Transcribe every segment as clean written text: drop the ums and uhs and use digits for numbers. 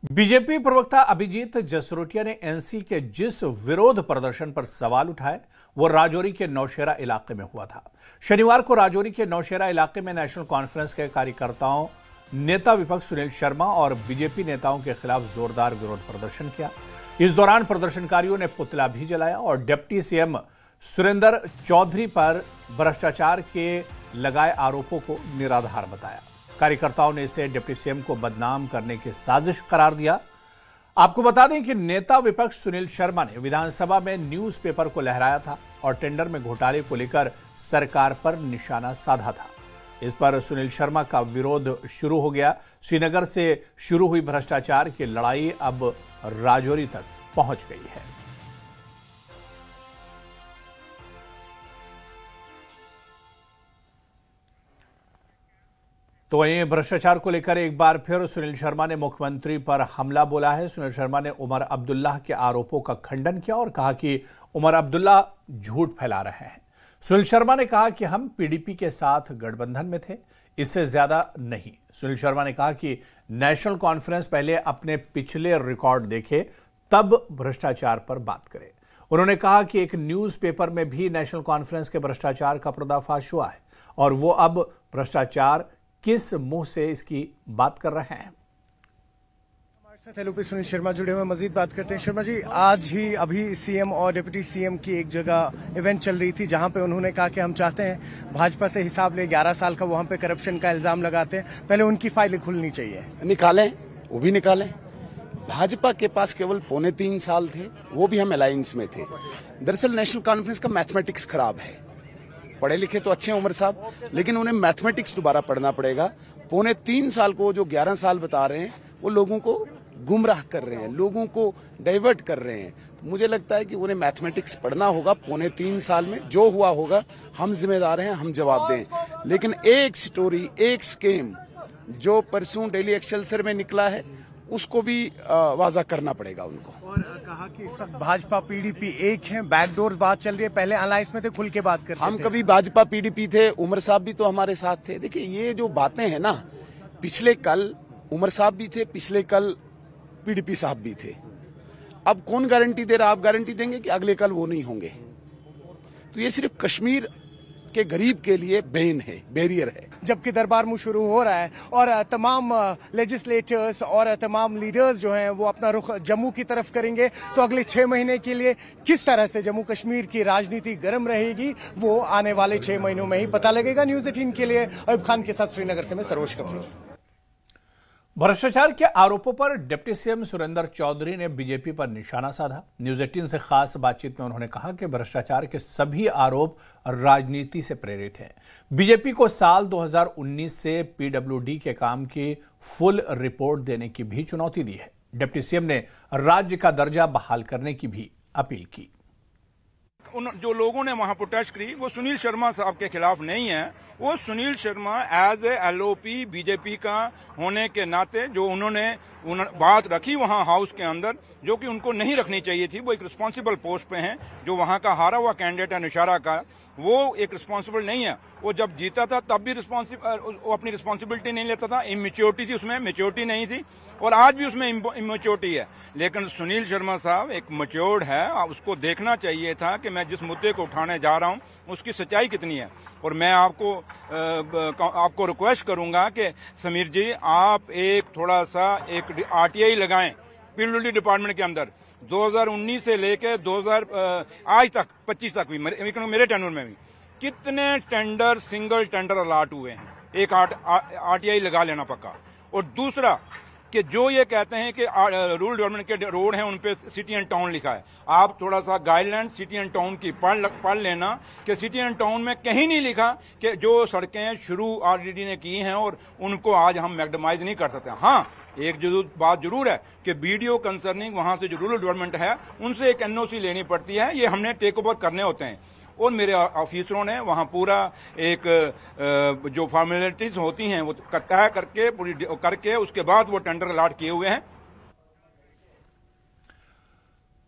BJP प्रवक्ता अभिजीत जसरोटिया ने NC के जिस विरोध प्रदर्शन पर सवाल उठाए वो राजौरी के नौशेरा इलाके में हुआ था। शनिवार को राजौरी के नौशेरा इलाके में नेशनल कॉन्फ्रेंस के कार्यकर्ताओं नेता विपक्ष सुनील शर्मा और बीजेपी नेताओं के खिलाफ जोरदार विरोध प्रदर्शन किया। इस दौरान प्रदर्शनकारियों ने पुतला भी जलाया और डिप्टी सीएम सुरेंद्र चौधरी पर भ्रष्टाचार के लगाए आरोपों को निराधार बताया। कार्यकर्ताओं ने इसे डिप्टी सीएम को बदनाम करने की साजिश करार दिया। आपको बता दें कि नेता विपक्ष सुनील शर्मा ने विधानसभा में न्यूज़पेपर को लहराया था और टेंडर में घोटाले को लेकर सरकार पर निशाना साधा था। इस पर सुनील शर्मा का विरोध शुरू हो गया। श्रीनगर से शुरू हुई भ्रष्टाचार की लड़ाई अब राजौरी तक पहुंच गई है। तो वहीं भ्रष्टाचार को लेकर एक बार फिर सुनील शर्मा ने मुख्यमंत्री पर हमला बोला है। सुनील शर्मा ने उमर अब्दुल्ला के आरोपों का खंडन किया और कहा कि उमर अब्दुल्ला झूठ फैला रहे हैं। सुनील शर्मा ने कहा कि हम पीडीपी के साथ गठबंधन में थे, इससे ज्यादा नहीं। सुनील शर्मा ने कहा कि नेशनल कॉन्फ्रेंस पहले अपने पिछले रिकॉर्ड देखे तब भ्रष्टाचार पर बात करे। उन्होंने कहा कि एक न्यूज़पेपर में भी नेशनल कॉन्फ्रेंस के भ्रष्टाचार का पर्दाफाश हुआ है और वो अब भ्रष्टाचार किस मुंह से इसकी बात कर रहे हैं। हमारे साथ एलओपी सुनील शर्मा जुड़े हुए, मजीद बात करते हैं। शर्मा जी, आज ही अभी सीएम और डिप्टी सीएम की एक जगह इवेंट चल रही थी जहां पे उन्होंने कहा कि हम चाहते हैं भाजपा से हिसाब ले। 11 साल का वहां पे करप्शन का इल्जाम लगाते हैं, पहले उनकी फाइलें खुलनी चाहिए। निकालें, वो भी निकालें। भाजपा के पास केवल 3.25 साल थे, वो भी हम अलायंस में थे। दरअसल नेशनल कॉन्फ्रेंस का मैथमेटिक्स खराब है। पढ़े लिखे तो अच्छे हैं उमर साहब, लेकिन उन्हें मैथमेटिक्स दोबारा पढ़ना पड़ेगा। 3.25 साल को जो 11 साल बता रहे हैं वो लोगों को गुमराह कर रहे हैं, लोगों को डाइवर्ट कर रहे हैं। तो मुझे लगता है कि उन्हें मैथमेटिक्स पढ़ना होगा। 3.25 साल में जो हुआ होगा हम जिम्मेदार हैं, हम जवाब दें। लेकिन एक स्टोरी, एक स्कीम जो परसों डेली एक्सेलसियर में निकला है उसको भी वाजा करना पड़ेगा उनको। और कहा कि सब भाजपा पीडीपी एक है, बैकडोर बात चल रही है। पहले अलायंस में थे, खुल के बात करते हम थे। कभी भाजपा पीडीपी थे, उमर साहब भी तो हमारे साथ थे। देखिए ये जो बातें हैं ना, पिछले कल उमर साहब भी थे, पिछले कल पीडीपी साहब भी थे। अब कौन गारंटी दे रहा? आप गारंटी देंगे कि अगले कल वो नहीं होंगे? तो ये सिर्फ कश्मीर के गरीब के लिए बैन है, बैरियर है। जबकि दरबार मुँह शुरू हो रहा है और तमाम लेजिस्लेटर्स और तमाम लीडर्स जो हैं वो अपना रुख जम्मू की तरफ करेंगे, तो अगले 6 महीने के लिए किस तरह से जम्मू कश्मीर की राजनीति गर्म रहेगी वो आने वाले 6 महीनों में ही पता लगेगा। न्यूज़ 18 के लिए अयूब खान के साथ श्रीनगर से मैं सरोज कपूर। भ्रष्टाचार के आरोपों पर डिप्टी सीएम सुरेंद्र चौधरी ने बीजेपी पर निशाना साधा। न्यूज़ 18 से खास बातचीत में उन्होंने कहा कि भ्रष्टाचार के सभी आरोप राजनीति से प्रेरित हैं। बीजेपी को साल 2019 से पीडब्ल्यूडी के काम की फुल रिपोर्ट देने की भी चुनौती दी है। डिप्टी सीएम ने राज्य का दर्जा बहाल करने की भी अपील की। जो लोगों ने वहां प्रोटेस्ट करी वो सुनील शर्मा साहब के खिलाफ नहीं है। वो Sunil Sharma as a LOP BJP का होने के नाते जो उन्होंने बात रखी वहां हाउस के अंदर, जो कि उनको नहीं रखनी चाहिए थी। वो एक रिस्पॉन्सिबल पोस्ट पे हैं। जो वहां का हारा हुआ कैंडिडेट है निशारा का, वो एक रिस्पॉन्सिबल नहीं है। वो जब जीता था तब भी वो अपनी रिस्पॉन्सिबिलिटी नहीं लेता था। इमेच्योरिटी थी उसमें, मेच्योरिटी नहीं थी, और आज भी उसमें इमेच्योरिटी है। लेकिन सुनील शर्मा साहब एक मैच्योर्ड है, उसको देखना चाहिए था कि मैं जिस मुद्दे को उठाने जा रहा हूं उसकी सच्चाई कितनी है। और मैं आपको रिक्वेस्ट करूंगा कि समीर जी, आप एक थोड़ा सा एक आरटीआई लगाएं पीडब्ल्यूडी डिपार्टमेंट के अंदर। 2019 से लेकर 2000 आज तक 25 तक भी मेरे टेन्योर में भी कितने टेंडर, सिंगल टेंडर अलॉट हुए हैं। एक आरटीआई लगा लेना पक्का। और दूसरा कि जो ये कहते हैं कि रूरल डेवलपमेंट के रोड हैं उन पे सिटी एंड टाउन लिखा है, आप थोड़ा सा गाइडलाइन सिटी एंड टाउन की पढ़ लेना कि सिटी एंड टाउन में कहीं नहीं लिखा कि जो सड़कें शुरू आरडीडी ने की हैं और उनको आज हम मैक्सिमाइज नहीं कर सकते। हाँ, एक बात जरूर है कि बीडीओ कंसर्निंग वहां से जो रूरल डेवलपमेंट है उनसे एक एनओसी लेनी पड़ती है। ये हमने टेक ओवर करने होते हैं और मेरे ऑफिसरों ने वहां पूरा एक जो फॉर्मेलिटीज होती हैं वो तय करके पूरी करके उसके बाद वो टेंडर अलॉट किए हुए हैं।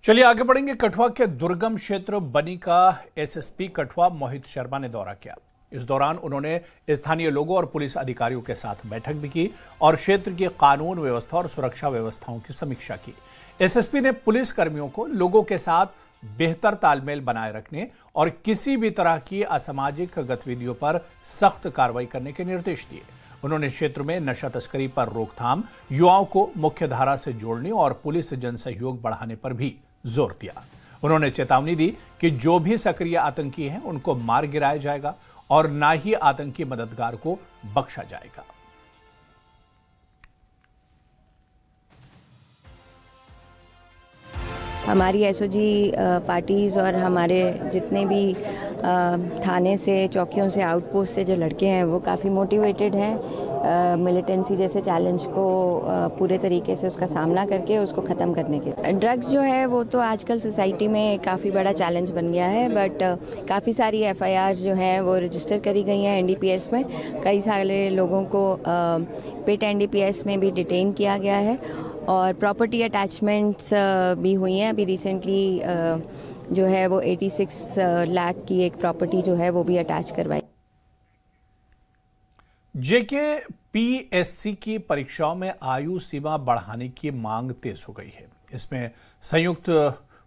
चलिए आगे बढ़ेंगे। कठुआ के दुर्गम क्षेत्र बनी का एसएसपी कठुआ मोहित शर्मा ने दौरा किया। इस दौरान उन्होंने स्थानीय लोगों और पुलिस अधिकारियों के साथ बैठक भी की और क्षेत्र की कानून व्यवस्था और सुरक्षा व्यवस्थाओं की समीक्षा की। एसएसपी ने पुलिस कर्मियों को लोगों के साथ बेहतर तालमेल बनाए रखने और किसी भी तरह की असामाजिक गतिविधियों पर सख्त कार्रवाई करने के निर्देश दिए। उन्होंने क्षेत्र में नशा तस्करी पर रोकथाम, युवाओं को मुख्यधारा से जोड़ने और पुलिस जन सहयोग बढ़ाने पर भी जोर दिया। उन्होंने चेतावनी दी कि जो भी सक्रिय आतंकी हैं उनको मार गिराया जाएगा और ना ही आतंकी मददगार को बख्शा जाएगा। हमारी एसओजी पार्टीज़ और हमारे जितने भी थाने से, चौकियों से, आउटपोस्ट से जो लड़के हैं वो काफ़ी मोटिवेटेड हैं मिलिटेंसी जैसे चैलेंज को पूरे तरीके से उसका सामना करके उसको ख़त्म करने के। ड्रग्स जो है वो तो आजकल सोसाइटी में काफ़ी बड़ा चैलेंज बन गया है, बट काफ़ी सारी एफआईआर जो हैं वो रजिस्टर करी गई हैं एनडीपीएस में। कई सारे लोगों को पेट एनडीपीएस में भी डिटेन किया गया है और प्रॉपर्टी अटैचमेंट्स भी हुई हैं। अभी रिसेंटली जो है वो 86 लाख की एक प्रॉपर्टी जो है वो भी अटैच करवाई। जेके पीएससी की परीक्षाओं में आयु सीमा बढ़ाने की मांग तेज हो गई है। इसमें संयुक्त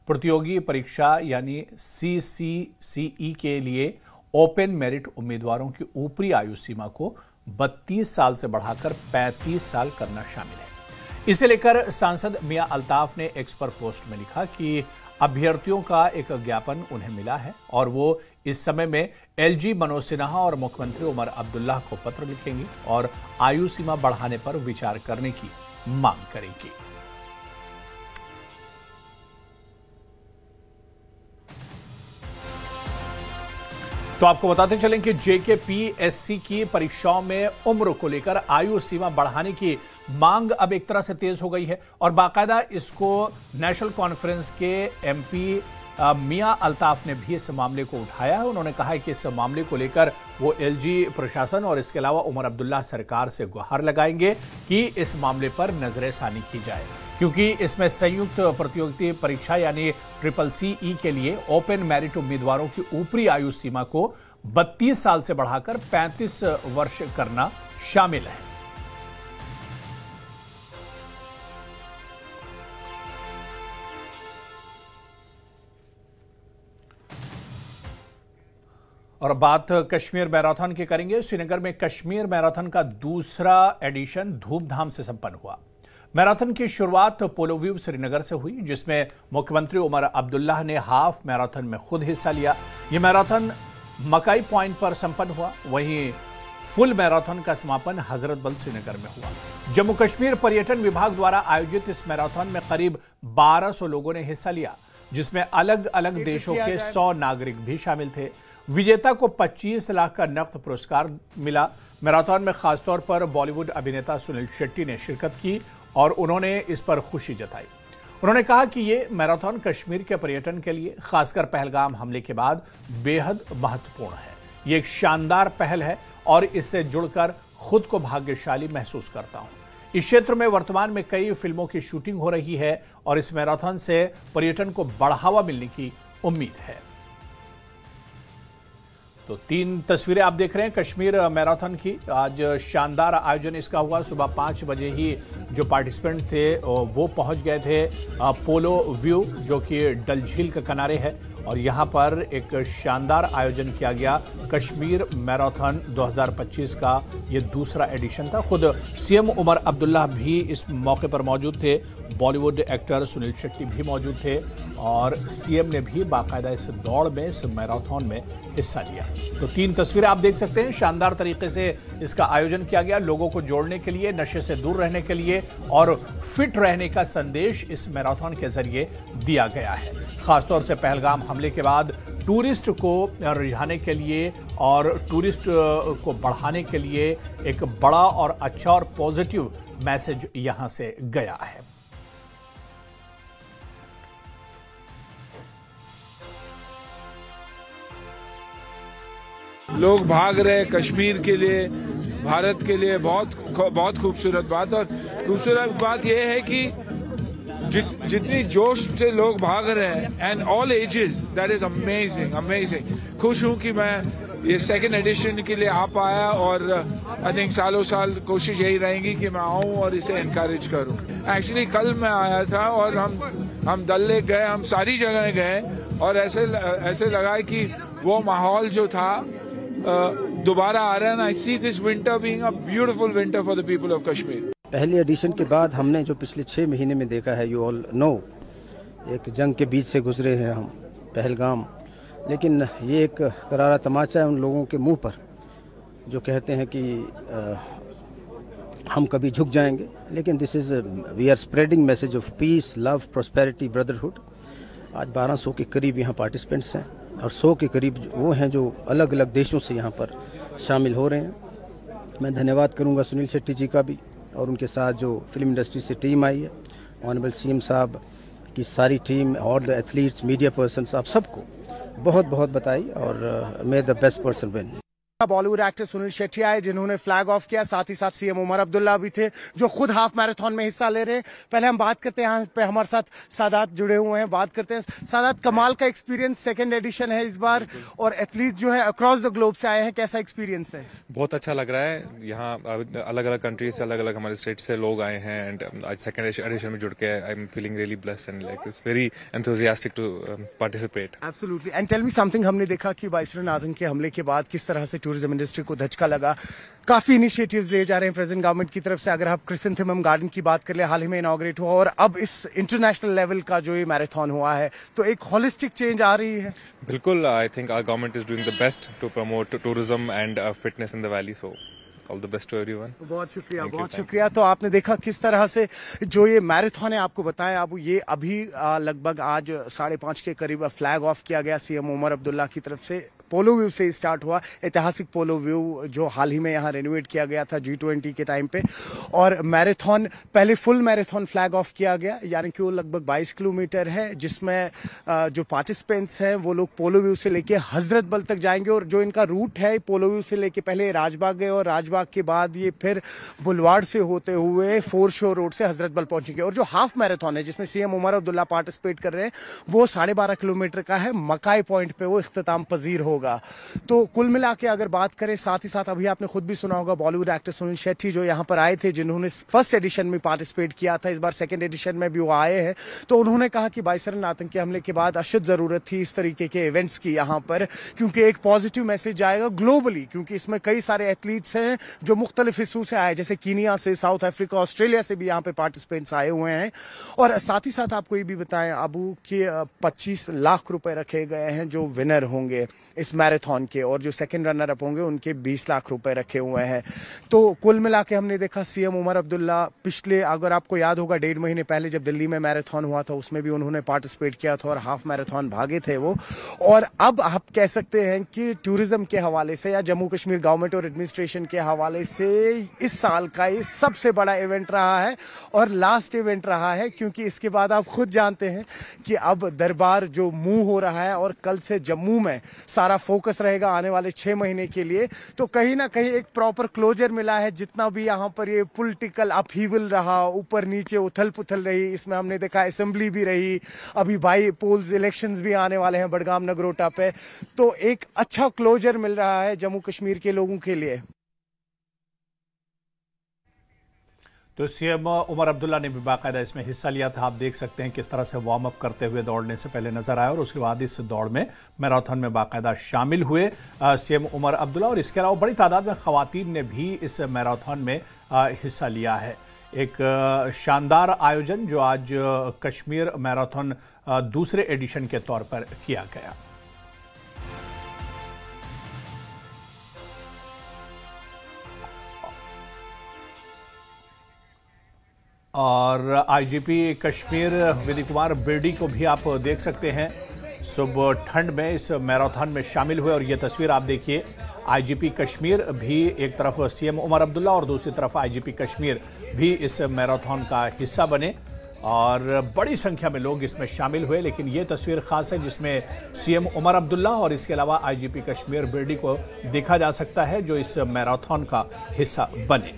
प्रतियोगी परीक्षा यानी सीसीसीई के लिए ओपन मेरिट उम्मीदवारों की ऊपरी आयु सीमा को 32 साल से बढ़ाकर 35 साल करना शामिल है। इसे लेकर सांसद मियां अल्ताफ ने एक्स पर पोस्ट में लिखा कि अभ्यर्थियों का एक ज्ञापन उन्हें मिला है और वो इस समय में एलजी मनोज सिन्हा और मुख्यमंत्री उमर अब्दुल्ला को पत्र लिखेंगे और आयु सीमा बढ़ाने पर विचार करने की मांग करेंगी। तो आपको बताते चलें कि जेकेपीएससी की परीक्षाओं में उम्र को लेकर आयु सीमा बढ़ाने की मांग अब एक तरह से तेज हो गई है और बाकायदा इसको नेशनल कॉन्फ्रेंस के एमपी मियां अल्ताफ ने भी इस मामले को उठाया है। उन्होंने कहा है कि इस मामले को लेकर वो एलजी प्रशासन और इसके अलावा उमर अब्दुल्ला सरकार से गुहार लगाएंगे कि इस मामले पर नजरसानी की जाए, क्योंकि इसमें संयुक्त प्रतियोगी परीक्षा यानी CCCE के लिए ओपन मेरिट उम्मीदवारों की ऊपरी आयु सीमा को 32 साल से बढ़ाकर 35 वर्ष करना शामिल है। और बात कश्मीर मैराथन की करेंगे। श्रीनगर में कश्मीर मैराथन का दूसरा एडिशन धूमधाम से संपन्न हुआ। मैराथन की शुरुआत पोलो व्यू श्रीनगर से हुई, जिसमें मुख्यमंत्री उमर अब्दुल्ला ने हाफ मैराथन में खुद हिस्सा लिया। यह मैराथन मकाई पॉइंट पर संपन्न हुआ। वहीं फुल मैराथन का समापन हजरत बल श्रीनगर में हुआ। जम्मू कश्मीर पर्यटन विभाग द्वारा आयोजित इस मैराथन में करीब 1200 लोगों ने हिस्सा लिया, जिसमें अलग अलग देशों के 100 नागरिक भी शामिल थे। विजेता को 25 लाख का नकद पुरस्कार मिला। मैराथन में खासतौर पर बॉलीवुड अभिनेता सुनील शेट्टी ने शिरकत की और उन्होंने इस पर खुशी जताई। उन्होंने कहा कि ये मैराथन कश्मीर के पर्यटन के लिए, खासकर पहलगाम हमले के बाद, बेहद महत्वपूर्ण है। ये एक शानदार पहल है और इससे जुड़कर खुद को भाग्यशाली महसूस करता हूं। इस क्षेत्र में वर्तमान में कई फिल्मों की शूटिंग हो रही है और इस मैराथन से पर्यटन को बढ़ावा मिलने की उम्मीद है। तो 3 तस्वीरें आप देख रहे हैं कश्मीर मैराथन की। आज शानदार आयोजन इसका हुआ। सुबह 5 बजे ही जो पार्टिसिपेंट थे वो पहुंच गए थे पोलो व्यू, जो कि डल झील के किनारे है, और यहां पर एक शानदार आयोजन किया गया। कश्मीर मैराथन 2025 का ये दूसरा एडिशन था। खुद सीएम उमर अब्दुल्ला भी इस मौके पर मौजूद थे। बॉलीवुड एक्टर सुनील शेट्टी भी मौजूद थे और सीएम ने भी बाकायदा इस दौड़ में, इस मैराथन में हिस्सा लिया। तो 3 तस्वीरें आप देख सकते हैं। शानदार तरीके से इसका आयोजन किया गया। लोगों को जोड़ने के लिए, नशे से दूर रहने के लिए और फिट रहने का संदेश इस मैराथन के जरिए दिया गया है। खासतौर से पहलगाम हमले के बाद टूरिस्ट को रिझाने के लिए और टूरिस्ट को बढ़ाने के लिए एक बड़ा और अच्छा और पॉजिटिव मैसेज यहां से गया है। लोग भाग रहे कश्मीर के लिए, भारत के लिए। बहुत खूबसूरत बात। और खूबसूरत बात यह है कि जितनी जोश से लोग भाग रहे हैं, and all ages, that is amazing amazing. खुश हूं कि मैं ये सेकंड एडिशन के लिए आ पाया और आई थिंक सालों साल कोशिश यही रहेगी कि मैं आऊं और इसे एनकरेज करूं। एक्चुअली कल मैं आया था और हम दल लेक गए, हम सारी जगह गए और ऐसे लगा कि वो माहौल जो था दोबारा आ रहा है। I see this winter being a beautiful winter for the people of Kashmir. पहली एडिशन के बाद हमने जो पिछले 6 महीने में देखा है, यू ऑल नो, एक जंग के बीच से गुजरे हैं हम, पहलगाम, लेकिन ये एक करारा तमाचा है उन लोगों के मुंह पर जो कहते हैं कि हम कभी झुक जाएंगे। लेकिन this is we are spreading message of peace, love, prosperity, brotherhood. आज 1200 के करीब यहाँ पार्टिसिपेंट्स हैं और 100 के करीब वो हैं जो अलग अलग देशों से यहाँ पर शामिल हो रहे हैं। मैं धन्यवाद करूँगा सुनील शेट्टी जी का भी और उनके साथ जो फिल्म इंडस्ट्री से टीम आई है, ऑनरेबल सीएम साहब की सारी टीम और द एथलीट्स, मीडिया पर्सन्स, आप सबको बहुत बहुत बधाई और मे the best person win. Bollywood actor Sunil Shetty आए जिन्होंने फ्लैग ऑफ किया, साथ ही साथ सीएम उमर अब्दुल्ला भी थे जो खुद हाफ मैराथन में हिस्सा ले रहे हैं। पहले हम बात करते हैं, यहाँ पे हमारे साथ सादात जुड़े हुए हैं, बात करते हैं। सादात, कमाल का एक्सपीरियंस, सेकंड एडिशन है इस बार और एथलीट जो है अक्रॉस द ग्लोब से आए हैं, कैसा एक्सपीरियंस है? बहुत अच्छा लग रहा है। यहाँ अलग अलग कंट्रीज से, अलग अलग हमारे स्टेट से लोग आए हैं एंड आज सेकंड एडिशन में जुड़ के I am feeling really blessed and like it's very enthusiastic to participate. Absolutely. And tell me something, हमने देखा कि बाइसरन आतंक के हमले के बाद किस तरह से टूरिज्म इंडस्ट्री को धचका लगा। काफी इनिशिएटिव्स लिए जा रहे हैं प्रेजेंट गवर्नमेंट की तरफ से। अगर आप क्रिसेंथेमम गार्डन की बात कर ले, हाल ही में इनॉग्रेट हुआ और अब इस इंटरनेशनल लेवल का जो ये मैराथन हुआ है, तो एक होलिस्टिक चेंज आ रही है। बिल्कुल, I think our government is doing the best to promote tourism and fitness in the valley, so all the best to everyone. बहुत शुक्रिया, बहुत शुक्रिया। तो आपने देखा किस तरह से जो ये मैराथन है, आपको बताया अब ये अभी लगभग आज 5:30 के करीब फ्लैग ऑफ किया गया सीएम उमर अब्दुल्ला की तरफ से। पोलो व्यू से स्टार्ट हुआ, ऐतिहासिक पोलो व्यू जो हाल ही में यहाँ रेनोवेट किया गया था G20 के टाइम पे, और मैराथन पहले फुल मैराथन फ्लैग ऑफ किया गया, यानी कि वो लगभग 22 किलोमीटर है, जिसमें जो पार्टिसिपेंट्स हैं वो लोग पोलो व्यू से लेके हजरत बल तक जाएंगे। और जो इनका रूट है, पोलो व्यू से लेके पहले राजबाग गए और राजबाग के बाद ये फिर बुलवाड़ से होते हुए फोर शोर रोड से हजरत बल पहुंचेंगे। और जो हाफ मैराथन है जिसमें सीएम उमर अब्दुल्ला पार्टिसिपेट कर रहे हैं, वो 12.5 किलोमीटर का है, मकाई पॉइंट पे वो इख्तिताम पजीर होगा। तो कुल मिला के अगर बात करें, साथ ही साथ अभी आपने खुद भी सुना होगा बॉलीवुड एक्टर सुनील शेट्टी जो यहाँ पर आए थे, जिन्होंने फर्स्ट एडिशन में पार्टिसिपेट किया था, इस बार सेकंड एडिशन में भी वो आए हैं। तो उन्होंने कहा कि बाइसरन आतंकी हमले के बाद अशद जरूरत थी इस तरीके के इवेंट्स की यहाँ पर, क्योंकि एक पॉजिटिव मैसेज आएगा ग्लोबली, क्योंकि इसमें कई सारे एथलीट्स हैं जो मुख्तलिफ हिस्सों से आए, जैसे कीनिया से, साउथ अफ्रीका, ऑस्ट्रेलिया से भी यहाँ पे पार्टिसिपेंट्स आए हुए हैं। और साथ ही साथ आपको ये भी बताएं अबू कि 25 लाख रुपए रखे गए हैं जो विनर होंगे इस मैराथन के, और जो सेकंड रनर अप होंगे उनके 20 लाख रुपए रखे हुए हैं। तो कुल मिला के हमने देखा सीएम उमर अब्दुल्ला पिछले, अगर आपको याद होगा, 1.5 महीने पहले जब दिल्ली में मैराथन हुआ था उसमें भी उन्होंने पार्टिसिपेट किया था और हाफ मैराथन भागे थे वो। और अब आप कह सकते हैं कि टूरिज्म के हवाले से या जम्मू कश्मीर गवर्नमेंट और एडमिनिस्ट्रेशन के हवाले से इस साल का ये सबसे बड़ा इवेंट रहा है और लास्ट इवेंट रहा है, क्योंकि इसके बाद आप खुद जानते हैं कि अब दरबार जो मूव हो रहा है और कल से जम्मू में सारा फोकस रहेगा आने वाले 6 महीने के लिए। तो कहीं ना कहीं एक प्रॉपर क्लोजर मिला है। जितना भी यहाँ पर ये पॉलिटिकल अपहीवल रहा, ऊपर नीचे उथल पुथल रही, इसमें हमने देखा असेंबली भी रही, अभी बाई पोल्स इलेक्शंस भी आने वाले हैं बडगाम नगरोटा पे, तो एक अच्छा क्लोजर मिल रहा है जम्मू कश्मीर के लोगों के लिए। तो सीएम उमर अब्दुल्ला ने भी बाकायदा इसमें हिस्सा लिया था। आप देख सकते हैं किस तरह से वार्म अप करते हुए दौड़ने से पहले नजर आए और उसके बाद इस दौड़ में मैराथन में बाकायदा शामिल हुए सीएम उमर अब्दुल्ला। और इसके अलावा बड़ी तादाद में खवातीन ने भी इस मैराथन में हिस्सा लिया है। एक शानदार आयोजन जो आज कश्मीर मैराथन दूसरे एडिशन के तौर पर किया गया। और आईजीपी कश्मीर विधि कुमार बिरडी को भी आप देख सकते हैं सुबह ठंड में इस मैराथन में शामिल हुए। और ये तस्वीर आप देखिए, आईजीपी कश्मीर भी एक तरफ सीएम उमर अब्दुल्ला और दूसरी तरफ आईजीपी कश्मीर भी इस मैराथन का हिस्सा बने और बड़ी संख्या में लोग इसमें शामिल हुए। लेकिन ये तस्वीर खास है जिसमें सीएम उमर अब्दुल्ला और इसके अलावा आईजीपी कश्मीर बिरडी को देखा जा सकता है जो इस मैराथन का हिस्सा बने।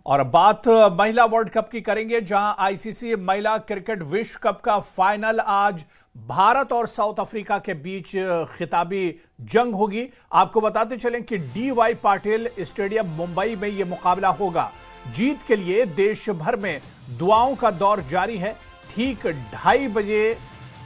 और बात महिला वर्ल्ड कप की करेंगे, जहां आईसीसी महिला क्रिकेट विश्व कप का फाइनल आज भारत और साउथ अफ्रीका के बीच खिताबी जंग होगी। आपको बताते चलें कि DY पाटिल स्टेडियम मुंबई में यह मुकाबला होगा। जीत के लिए देश भर में दुआओं का दौर जारी है। ठीक 2:30 बजे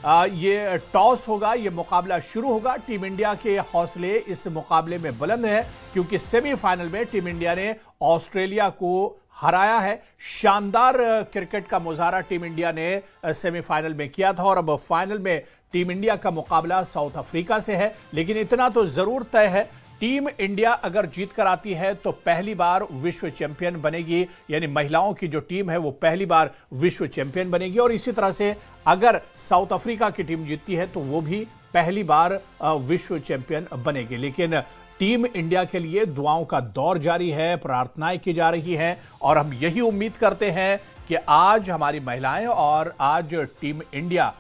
ये टॉस होगा, ये मुकाबला शुरू होगा। टीम इंडिया के हौसले इस मुकाबले में बुलंद हैं क्योंकि सेमीफाइनल में टीम इंडिया ने ऑस्ट्रेलिया को हराया है। शानदार क्रिकेट का मुजाहरा टीम इंडिया ने सेमीफाइनल में किया था और अब फाइनल में टीम इंडिया का मुकाबला साउथ अफ्रीका से है। लेकिन इतना तो जरूर तय है, टीम इंडिया अगर जीत कर आती है तो पहली बार विश्व चैंपियन बनेगी, यानी महिलाओं की जो टीम है वो पहली बार विश्व चैंपियन बनेगी। और इसी तरह से अगर साउथ अफ्रीका की टीम जीतती है तो वो भी पहली बार विश्व चैंपियन बनेगी। लेकिन टीम इंडिया के लिए दुआओं का दौर जारी है, प्रार्थनाएं की जा रही हैं और हम यही उम्मीद करते हैं कि आज हमारी महिलाएं और आज टीम इंडिया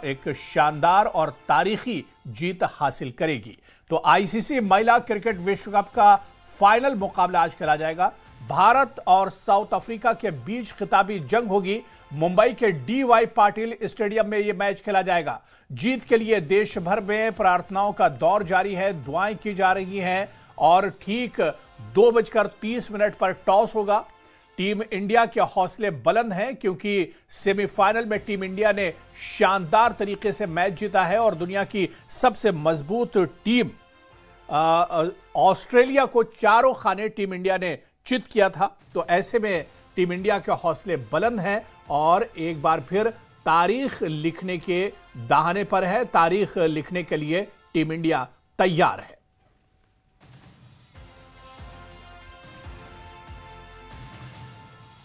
एक शानदार और तारीखी जीत हासिल करेगी। तो आईसीसी महिला क्रिकेट विश्व कप का फाइनल मुकाबला आज खेला जाएगा। भारत और साउथ अफ्रीका के बीच खिताबी जंग होगी। मुंबई के DY पाटिल स्टेडियम में यह मैच खेला जाएगा। जीत के लिए देश भर में प्रार्थनाओं का दौर जारी है, दुआएं की जा रही हैं और ठीक 2:30 पर टॉस होगा। टीम इंडिया के हौसले बुलंद हैं क्योंकि सेमीफाइनल में टीम इंडिया ने शानदार तरीके से मैच जीता है और दुनिया की सबसे मजबूत टीम ऑस्ट्रेलिया को चारों खाने टीम इंडिया ने चित किया था। तो ऐसे में टीम इंडिया के हौसले बुलंद हैं और एक बार फिर तारीख लिखने के दाहने पर है। तारीख लिखने के लिए टीम इंडिया तैयार है।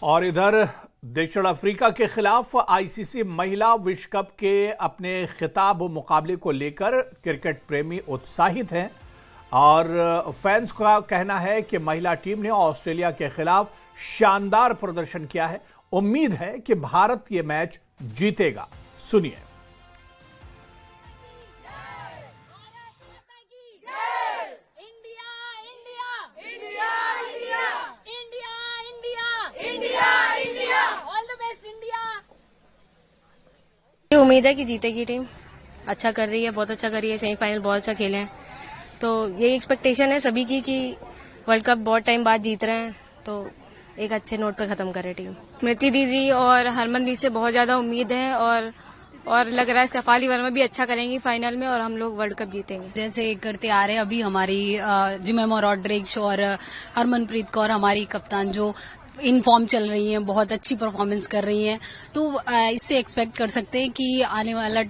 और इधर दक्षिण अफ्रीका के खिलाफ आईसीसी महिला विश्व कप के अपने खिताब मुकाबले को लेकर क्रिकेट प्रेमी उत्साहित हैं और फैंस का कहना है कि महिला टीम ने ऑस्ट्रेलिया के खिलाफ शानदार प्रदर्शन किया है। उम्मीद है कि भारत ये मैच जीतेगा। सुनिए। उम्मीद है कि जीतेगी टीम, अच्छा कर रही है, बहुत अच्छा कर रही है, सेमीफाइनल बहुत अच्छा खेले हैं, तो यही एक्सपेक्टेशन है सभी की कि वर्ल्ड कप बहुत टाइम बाद जीत रहे हैं तो एक अच्छे नोट पर खत्म करे टीम। स्मृति दीदी और हरमन दी से बहुत ज्यादा उम्मीद है और लग रहा है सफाली वर्मा भी अच्छा करेंगी फाइनल में और हम लोग वर्ल्ड कप जीतेंगे। जैसे करते आ रहे अभी हमारी जिमेमा रॉड्रिग्स और हरमनप्रीत कौर हमारी कप्तान जो इन फॉर्म चल रही हैं, बहुत अच्छी परफॉर्मेंस कर रही हैं, तो इससे एक्सपेक्ट कर सकते हैं कि आने वाला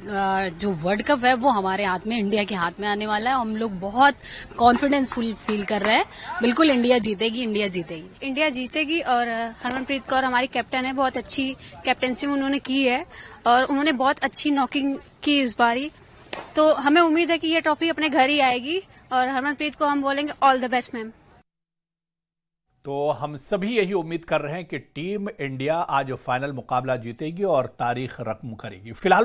जो वर्ल्ड कप है वो हमारे हाथ में, इंडिया के हाथ में आने वाला है। हम लोग बहुत कॉन्फिडेंस फुल फील कर रहे हैं। बिल्कुल इंडिया जीतेगी, इंडिया जीतेगी, इंडिया जीतेगी। और हरमनप्रीत कौर हमारी कैप्टन है, बहुत अच्छी कैप्टनसी उन्होंने की है और उन्होंने बहुत अच्छी नॉकिंग की इस बारी, तो हमें उम्मीद है कि ये ट्रॉफी अपने घर ही आएगी और हरमनप्रीत को हम बोलेंगे ऑल द बेस्ट मैम। तो हम सभी यही उम्मीद कर रहे हैं कि टीम इंडिया आज फाइनल मुकाबला जीतेगी और तारीख रकम करेगी। फिलहाल